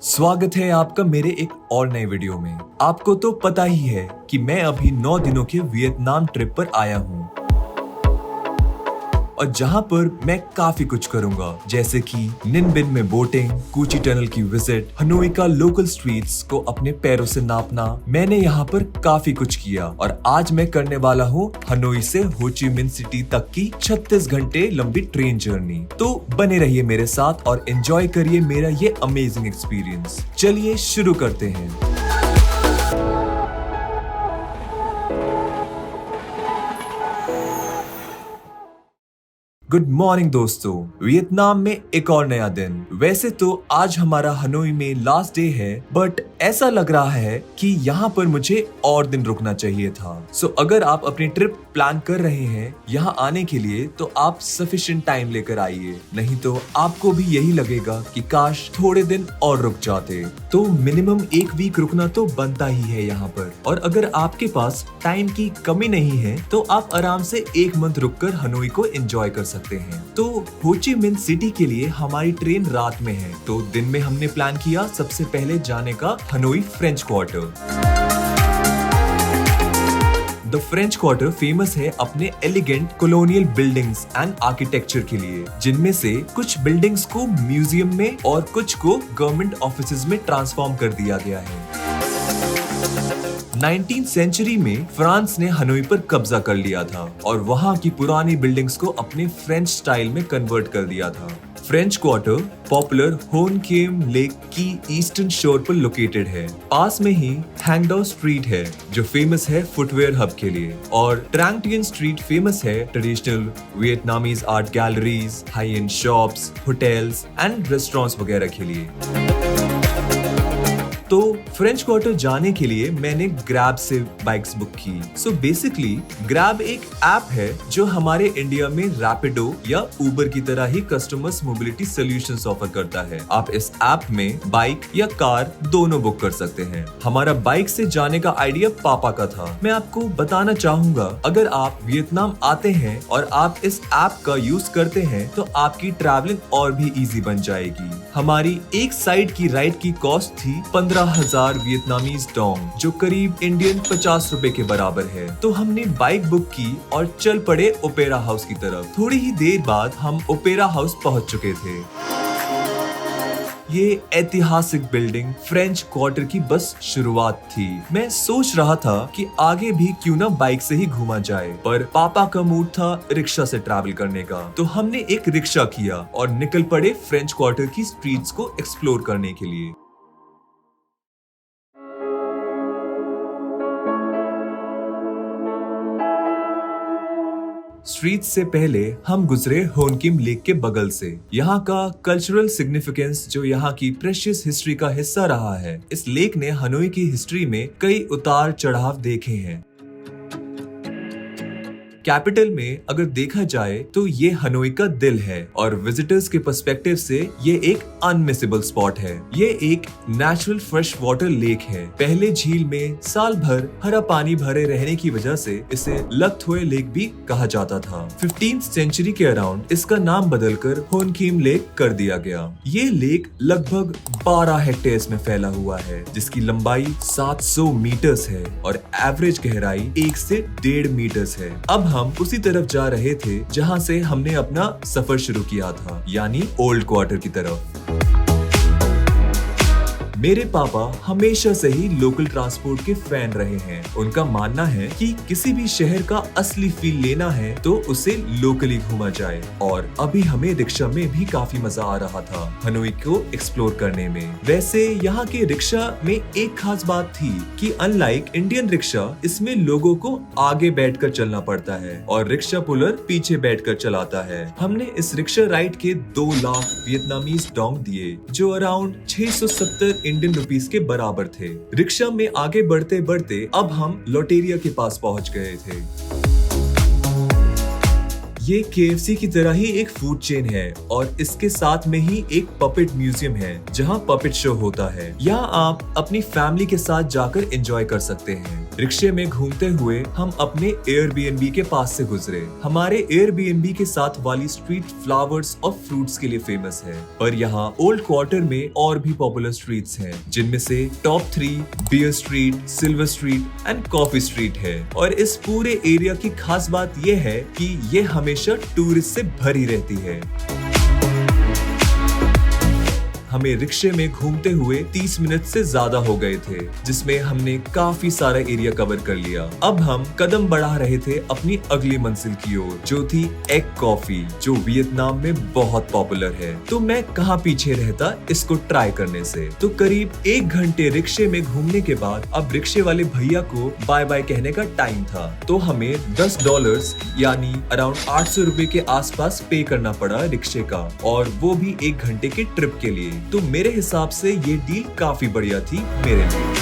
स्वागत है आपका मेरे एक और नए वीडियो में। आपको तो पता ही है कि मैं अभी 9 दिनों के वियतनाम ट्रिप पर आया हूँ और जहाँ पर मैं काफी कुछ करूंगा, जैसे कि निन बिन में बोटिंग, कूची टनल की विजिट, हनोई का लोकल स्ट्रीट्स को अपने पैरों से नापना। मैंने यहाँ पर काफी कुछ किया और आज मैं करने वाला हूँ हनोई से हो ची मिन सिटी तक की 36 घंटे लंबी ट्रेन जर्नी। तो बने रहिए मेरे साथ और एंजॉय करिए मेरा ये अमेजिंग एक्सपीरियंस। चलिए शुरू करते हैं। गुड मॉर्निंग दोस्तों, वियतनाम में एक और नया दिन। वैसे तो आज हमारा हनोई में लास्ट डे है, बट ऐसा लग रहा है कि यहाँ पर मुझे और दिन रुकना चाहिए था। सो अगर आप अपनी ट्रिप प्लान कर रहे हैं यहाँ आने के लिए तो आप सफिशिएंट टाइम लेकर आइए, नहीं तो आपको भी यही लगेगा कि काश थोड़े दिन और रुक जाते। तो मिनिमम 1 वीक रुकना तो बनता ही है यहाँ पर, और अगर आपके पास टाइम की कमी नहीं है तो आप आराम से 1 मंथ रुककर हनोई को एंजॉय कर सकते हैं। तो हो ची मिन सिटी के लिए हमारी ट्रेन रात में है, तो दिन में हमने प्लान किया सबसे पहले जाने का Hanoi French quarter. The French quarter famous है अपने elegant colonial buildings and architecture के लिए, जिनमें से कुछ बिल्डिंग्स को म्यूजियम में और कुछ को गवर्नमेंट ऑफिसेज में ट्रांसफॉर्म कर दिया गया है। 19th सेंचुरी में फ्रांस ने हनोई पर कब्जा कर लिया था और वहां की पुरानी बिल्डिंग्स को अपने फ्रेंच स्टाइल में कन्वर्ट कर दिया था। फ्रेंच क्वार्टर पॉपुलर होन केम लेक की ईस्टर्न शोर पर लोकेटेड है। पास में ही हैंगडाओ स्ट्रीट है जो फेमस है फुटवेयर हब के लिए, और ट्रांग टिएन स्ट्रीट फेमस है traditional Vietnamese art galleries, high and shops, hotels and restaurants वगैरह के लिए। तो फ्रेंच क्वार्टर जाने के लिए मैंने ग्रैब से बाइक्स बुक की। सो बेसिकली ग्रैब एक ऐप है जो हमारे इंडिया में रैपिडो या उबर की तरह ही कस्टमर्स मोबिलिटी सॉल्यूशंस ऑफर करता है। आप इस ऐप में बाइक या कार दोनों बुक कर सकते हैं। हमारा बाइक से जाने का आइडिया पापा का था। मैं आपको बताना चाहूंगा, अगर आप वियतनाम आते हैं और आप इस ऐप का यूज करते हैं तो आपकी ट्रैवलिंग और भी इजी बन जाएगी। हमारी एक साइड की राइड की कॉस्ट थी 15,000 वियतनामीज डोंग, जो करीब इंडियन 50 रुपए के बराबर है। तो हमने बाइक बुक की और चल पड़े ओपेरा हाउस की तरफ। थोड़ी ही देर बाद हम ओपेरा हाउस पहुंच चुके थे। ये ऐतिहासिक बिल्डिंग फ्रेंच क्वार्टर की बस शुरुआत थी। मैं सोच रहा था कि आगे भी क्यों ना बाइक से ही घूमा जाए, पर पापा का मूड था रिक्शा से ट्रैवल करने का, तो हमने एक रिक्शा किया और निकल पड़े फ्रेंच क्वार्टर की स्ट्रीट्स को एक्सप्लोर करने के लिए। स्ट्रीट से पहले हम गुजरे होन किम लेक के बगल से। यहाँ का कल्चरल सिग्निफिकेंस जो यहाँ की प्रेशियस हिस्ट्री का हिस्सा रहा है। इस लेक ने हनोई की हिस्ट्री में कई उतार चढ़ाव देखे हैं। कैपिटल में अगर देखा जाए तो ये हनोई का दिल है और विजिटर्स के पर्सपेक्टिव से ये एक अनमिसेबल स्पॉट है। ये एक नेचुरल फ्रेश वाटर लेक है। पहले झील में साल भर हरा पानी भरे रहने की वजह से इसे लक थोए लेक भी कहा जाता था। 15th सेंचुरी के अराउंड इसका नाम बदलकर होन किम लेक कर दिया गया। ये लेक लगभग 12 हेक्टेयर्स में फैला हुआ है, जिसकी लंबाई 700 मीटर्स है और एवरेज गहराई 1 से 1.5 मीटर्स है। अब हम उसी तरफ जा रहे थे जहां से हमने अपना सफर शुरू किया था, यानी ओल्ड क्वार्टर की तरफ। मेरे पापा हमेशा से ही लोकल ट्रांसपोर्ट के फैन रहे हैं। उनका मानना है कि किसी भी शहर का असली फील लेना है तो उसे लोकली घूमा जाए, और अभी हमें रिक्शा में भी काफी मजा आ रहा था हनोई को एक्सप्लोर करने में। वैसे यहाँ के रिक्शा में एक खास बात थी कि अनलाइक इंडियन रिक्शा, इसमें लोगों को आगे बैठकर चलना पड़ता है और रिक्शा पुलर पीछे बैठकर चलाता है। हमने इस रिक्शा राइड के 2 लाख वियतनामीज डोंग दिए, जो अराउंड 670 इंडियन रुपीस के बराबर थे। रिक्शा में आगे बढ़ते बढ़ते अब हम लोटेरिया के पास पहुंच गए थे। ये KFC की तरह ही एक फूड चेन है और इसके साथ में ही एक पपेट म्यूजियम है जहां पपेट शो होता है। यहाँ आप अपनी फैमिली के साथ जाकर एंजॉय कर सकते हैं। रिक्शे में घूमते हुए हम अपने एयरबीएनबी के पास से गुजरे। हमारे एयरबीएनबी के साथ वाली स्ट्रीट फ्लावर्स और फ्रूट्स के लिए फेमस है, पर यहाँ ओल्ड क्वार्टर में और भी पॉपुलर स्ट्रीट्स हैं, जिनमें से top 3 beer street, silver street and coffee street है। और इस पूरे एरिया की खास बात ये है कि ये हमेशा टूरिस्ट से भरी रहती है। हमें रिक्शे में घूमते हुए 30 मिनट से ज्यादा हो गए थे, जिसमें हमने काफी सारा एरिया कवर कर लिया। अब हम कदम बढ़ा रहे थे अपनी अगली मंजिल की ओर, जो थी एग कॉफी, जो वियतनाम में बहुत पॉपुलर है। तो मैं कहाँ पीछे रहता इसको ट्राई करने से। तो करीब 1 घंटे रिक्शे में घूमने के बाद अब रिक्शे वाले भैया को बाय बाय कहने का टाइम था। तो हमें $10 यानी अराउंड 800 रुपए के आसपास पे करना पड़ा रिक्शे का, और वो भी 1 घंटे के ट्रिप के लिए। तो मेरे हिसाब से ये डील काफी बढ़िया थी मेरे लिए।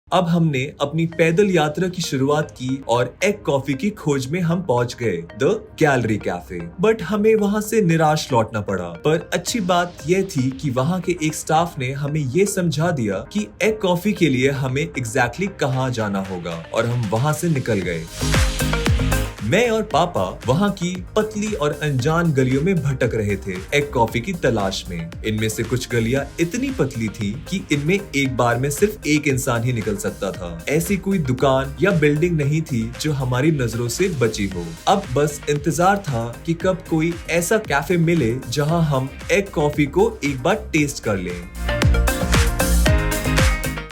अब हमने अपनी पैदल यात्रा की शुरुआत की और एग कॉफी की खोज में हम पहुंच गए द गैलरी कैफे। बट हमें वहां से निराश लौटना पड़ा। पर अच्छी बात यह थी कि वहां के एक स्टाफ ने हमें ये समझा दिया कि एग कॉफी के लिए हमें एग्जैक्टली कहाँ जाना होगा, और हम वहां से निकल गए। मैं और पापा वहाँ की पतली और अनजान गलियों में भटक रहे थे एग कॉफी की तलाश में। इनमें से कुछ गलियां इतनी पतली थी कि इनमें एक बार में सिर्फ एक इंसान ही निकल सकता था। ऐसी कोई दुकान या बिल्डिंग नहीं थी जो हमारी नजरों से बची हो। अब बस इंतजार था कि कब कोई ऐसा कैफे मिले जहाँ हम एग कॉफी को एक बार टेस्ट कर लें।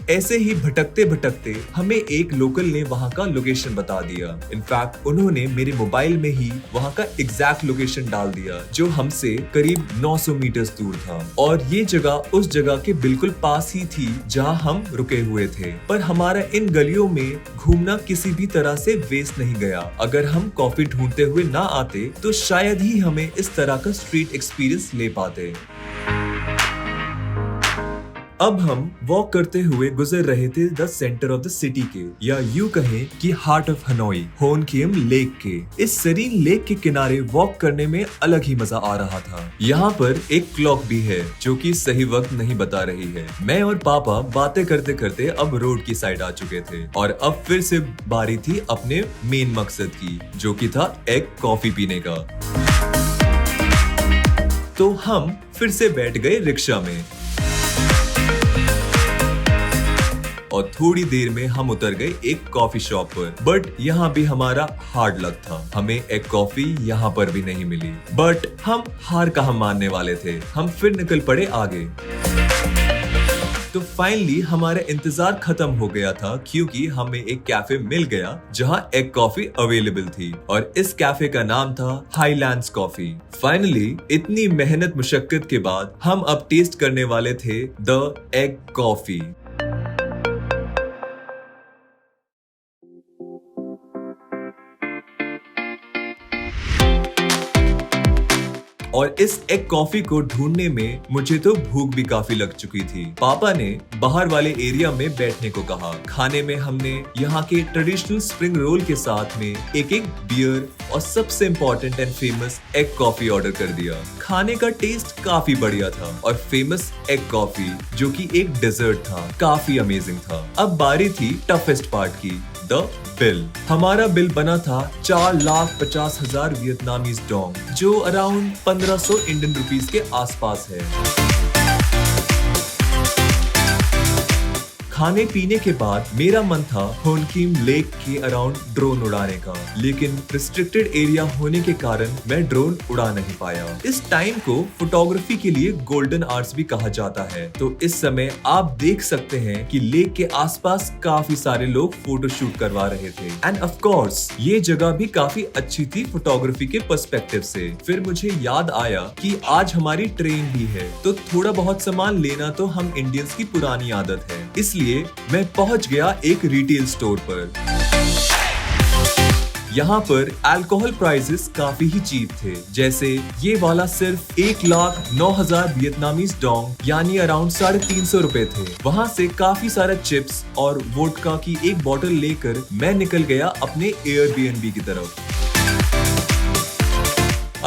ऐसे ही भटकते भटकते हमें एक लोकल ने वहाँ का लोकेशन बता दिया। इनफैक्ट उन्होंने मेरे मोबाइल में ही वहाँ का एग्जैक्ट लोकेशन डाल दिया, जो हमसे करीब 900 मीटर दूर था। और ये जगह उस जगह के बिल्कुल पास ही थी जहाँ हम रुके हुए थे। पर हमारा इन गलियों में घूमना किसी भी तरह से वेस्ट नहीं गया। अगर हम कॉफी ढूंढते हुए ना आते तो शायद ही हमें इस तरह का स्ट्रीट एक्सपीरियंस ले पाते। अब हम वॉक करते हुए गुजर रहे थे the centre of the city के, या यूं कहें कि हार्ट ऑफ हनोई, होन किम लेक के। इस सरीन लेक के किनारे वॉक करने में अलग ही मजा आ रहा था। यहाँ पर एक क्लॉक भी है जो कि सही वक्त नहीं बता रही है। मैं और पापा बातें करते करते अब रोड की साइड आ चुके थे, और अब फिर से बारी थी अपने मेन मकसद की, जो कि था एग कॉफी पीने का। तो हम फिर से बैठ गए रिक्शा में, और थोड़ी देर में हम उतर गए एक कॉफी शॉप पर। बट यहाँ भी हमारा हार्ड लक था, हमें एक कॉफी यहाँ पर भी नहीं मिली। बट हम हार कहाँ मानने वाले थे, हम फिर निकल पड़े आगे। तो फाइनली हमारा इंतजार खत्म हो गया था, क्योंकि हमें एक कैफे मिल गया जहाँ एग कॉफी अवेलेबल थी, और इस कैफे का नाम था हाईलैंड्स कॉफी। फाइनली इतनी मेहनत मुशक्कत के बाद हम अब टेस्ट करने वाले थे द एग कॉफी। और इस एग कॉफी को ढूंढने में मुझे तो भूख भी काफी लग चुकी थी। पापा ने बाहर वाले एरिया में बैठने को कहा। खाने में हमने यहाँ के ट्रेडिशनल स्प्रिंग रोल के साथ में एक बियर और सबसे important and famous egg coffee order कर दिया। खाने का टेस्ट काफी बढ़िया था, और फेमस एग कॉफी जो कि एक डेजर्ट था, काफी अमेजिंग था। अब बारी थी टफेस्ट पार्ट की, द बिल। हमारा बिल बना था 4,50,000 वियतनामीज डोंग, जो अराउंड 1500 इंडियन रुपीस के आसपास है। खाने पीने के बाद मेरा मन था होन किम लेक के अराउंड ड्रोन उड़ाने का, लेकिन रिस्ट्रिक्टेड एरिया होने के कारण मैं ड्रोन उड़ा नहीं पाया। इस टाइम को फोटोग्राफी के लिए गोल्डन आवर्स भी कहा जाता है। तो इस समय आप देख सकते हैं कि लेक के आसपास काफी सारे लोग फोटो शूट करवा रहे थे, एंड ऑफ कोर्स ये जगह भी काफी अच्छी थी फोटोग्राफी के पर्सपेक्टिव से। फिर मुझे याद आया कि आज हमारी ट्रेन भी है, तो थोड़ा बहुत सामान लेना तो हम इंडियंस की पुरानी आदत है। इसलिए मैं पहुंच गया एक रिटेल स्टोर पर। यहाँ पर अल्कोहल प्राइसेस काफी ही चीप थे, जैसे ये वाला सिर्फ 1,09,000 वियतनामीज डोंग यानी अराउंड 350 रुपए थे। वहाँ से काफी सारा चिप्स और वोडका की एक बोतल लेकर मैं निकल गया अपने एयरबीएनबी की तरफ।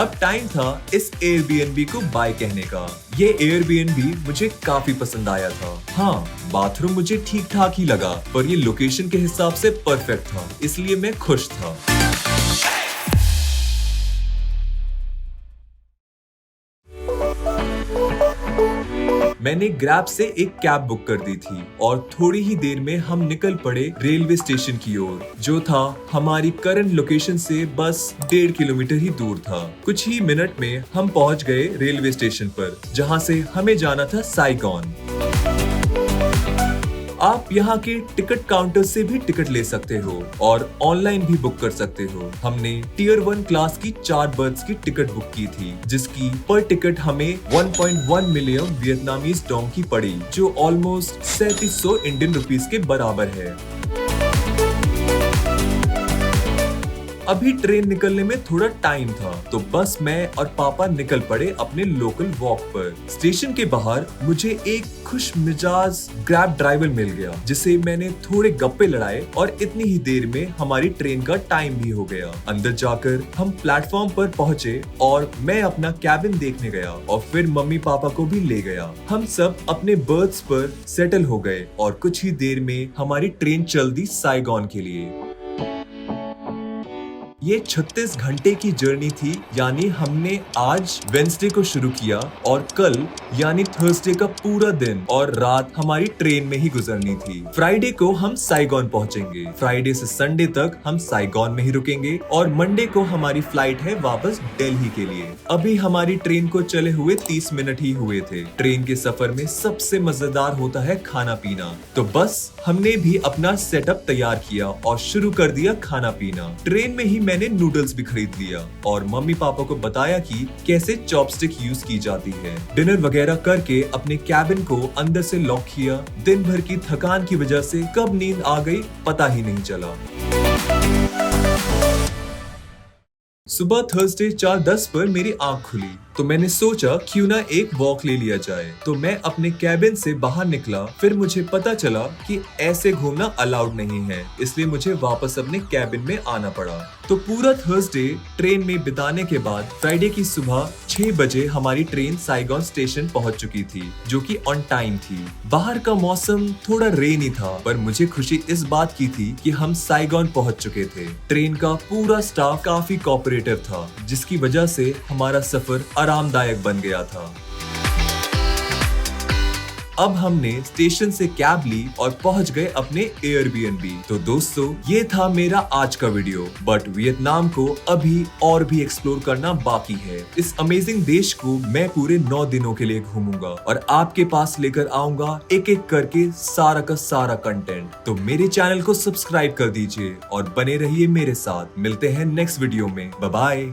अब टाइम था इस एयरबीएनबी को बाय कहने का। ये एयरबीएनबी मुझे काफी पसंद आया था। हाँ, बाथरूम मुझे ठीक ठाक ही लगा, पर ये लोकेशन के हिसाब से परफेक्ट था, इसलिए मैं खुश था। मैंने ग्रैब से एक कैब बुक कर दी थी और थोड़ी ही देर में हम निकल पड़े रेलवे स्टेशन की ओर, जो था हमारी करंट लोकेशन से बस 1.5 किलोमीटर ही दूर था। कुछ ही मिनट में हम पहुंच गए रेलवे स्टेशन पर, जहां से हमें जाना था साइगॉन। आप यहाँ के टिकट काउंटर से भी टिकट ले सकते हो और ऑनलाइन भी बुक कर सकते हो। हमने टियर 1 क्लास की 4 बर्थ्स की टिकट बुक की थी, जिसकी पर टिकट हमें 1.1 मिलियन वियतनामीज डोंग की पड़ी, जो ऑलमोस्ट 3700 इंडियन रुपीस के बराबर है। अभी ट्रेन निकलने में थोड़ा टाइम था, तो बस मैं और पापा निकल पड़े अपने लोकल वॉक पर। स्टेशन के बाहर मुझे एक खुश मिजाज ग्रैब ड्राइवर मिल गया, जिसे मैंने थोड़े गप्पे लड़ाए और इतनी ही देर में हमारी ट्रेन का टाइम भी हो गया। अंदर जाकर हम प्लेटफॉर्म पर पहुंचे और मैं अपना कैबिन देखने गया और फिर मम्मी पापा को भी ले गया। हम सब अपने बर्थ्स पर सेटल हो गए और कुछ ही देर में हमारी ट्रेन चल दी साइगॉन के लिए। ये 36 घंटे की जर्नी थी, यानी हमने आज वेंसडे को शुरू किया और कल यानी थर्सडे का पूरा दिन और रात हमारी ट्रेन में ही गुजरनी थी। फ्राइडे को हम साइगॉन पहुंचेंगे। फ्राइडे से संडे तक हम साइगॉन में ही रुकेंगे और मंडे को हमारी फ्लाइट है वापस दिल्ली के लिए। अभी हमारी ट्रेन को चले हुए 30 मिनट ही हुए थे। ट्रेन के सफर में सबसे मजेदार होता है खाना पीना, तो बस हमने भी अपना सेटअप तैयार किया और शुरू कर दिया खाना पीना। ट्रेन में ही मैंने नूडल्स भी खरीद लिया और मम्मी पापा को बताया कि कैसे चॉपस्टिक यूज की जाती है। डिनर वगैरह करके अपने कैबिन को अंदर से लॉक किया। दिन भर की थकान की वजह से कब नींद आ गई पता ही नहीं चला। सुबह थर्सडे 4:10 पर मेरी आंख खुली, तो मैंने सोचा क्यों ना एक वॉक ले लिया जाए। तो मैं अपने कैबिन से बाहर निकला। फिर मुझे पता चला कि ऐसे घूमना अलाउड नहीं है, इसलिए मुझे वापस अपने कैबिन में आना पड़ा। तो पूरा थर्सडे ट्रेन में बिताने के बाद फ्राइडे की सुबह 6 बजे हमारी ट्रेन साइगॉन स्टेशन पहुंच चुकी थी, जो कि ऑन टाइम थी। बाहर का मौसम थोड़ा रेनी था, पर मुझे खुशी इस बात की थी कि हम साइगॉन पहुंच चुके थे। ट्रेन का पूरा स्टाफ काफी कोऑपरेटिव था, जिसकी वजह से हमारा सफर आरामदायक बन गया था। अब हमने स्टेशन से कैब ली और पहुंच गए अपने एयरबीएनबी। तो दोस्तों, ये था मेरा आज का वीडियो। बट वियतनाम को अभी और भी एक्सप्लोर करना बाकी है। इस अमेजिंग देश को मैं पूरे 9 दिनों के लिए घूमूंगा और आपके पास लेकर आऊंगा एक एक करके सारा का सारा कंटेंट। तो मेरे चैनल को सब्सक्राइब कर दीजिए और बने रहिए मेरे साथ। मिलते हैं नेक्स्ट वीडियो में। Bye bye.